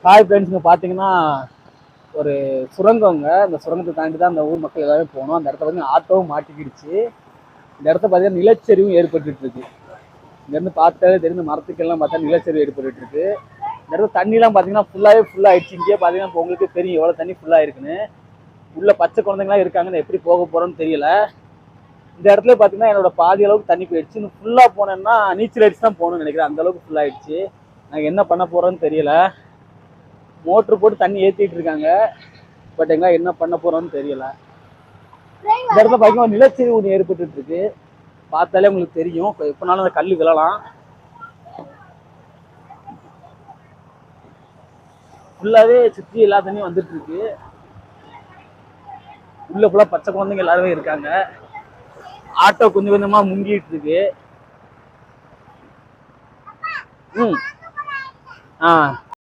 Hi ஃப்ரெண்ட்ஸுங்க, பார்த்தீங்கன்னா ஒரு சுரங்கங்க. இந்த சுரங்கத்தை தாண்டி தான் அந்த ஊர் மக்கள் எல்லாமே போகணும். அந்த இடத்துல வந்து ஆட்டோவும் மாட்டிக்கிடுச்சு. இந்த இடத்த பார்த்தீங்கன்னா நிலச்சரிவும் ஏற்பட்டுட்டு இருக்கு. இங்கேருந்து பார்த்தாலே தெரிஞ்ச மரத்துக்கெல்லாம் பார்த்தா நிலச்சரிவு ஏற்பட்டுட்டு இருக்கு. இந்த இடத்துல தண்ணிலாம் பார்த்தீங்கன்னா ஃபுல்லாகிடுச்சு. இங்கேயே பார்த்தீங்கன்னா இப்போ உங்களுக்கு தெரியும் எவ்வளோ தண்ணி ஃபுல்லாக இருக்குன்னு. உள்ள பச்சை குழந்தைங்களாம் இருக்காங்கன்னு எப்படி போக போகிறோன்னு தெரியல. இந்த இடத்துல பார்த்தீங்கன்னா என்னோட பாதி அளவுக்கு தண்ணி போயிடுச்சு. இன்னும் ஃபுல்லாக போனேன்னா நீச்சல் அடிச்சு தான் போகணும்னு நினைக்கிறேன். அந்த அளவுக்கு ஃபுல்லாகிடுச்சு. நாங்கள் என்ன பண்ண போகிறோன்னு தெரியல. மோட்டர் போட்டு தண்ணி ஏற்றிட்டு இருக்காங்க. பட் எங்க என்ன பண்ண போறோம்னு தெரியல. இந்த இடத்துல பார்த்தீங்கன்னா நிலச்சரிவு ஒன்று ஏற்பட்டு இருக்கு. பார்த்தாலே உங்களுக்கு தெரியும். எப்பனாலும் அந்த கல் விழலாம். ஃபுல்லாவே சுற்றி எல்லா தண்ணியும் வந்துட்டு இருக்கு. உள்ள ஃபுல்லா பச்சை குழந்தைங்க எல்லாருமே இருக்காங்க. ஆட்டோ கொஞ்சம் கொஞ்சமா முங்கிட்டு இருக்கு.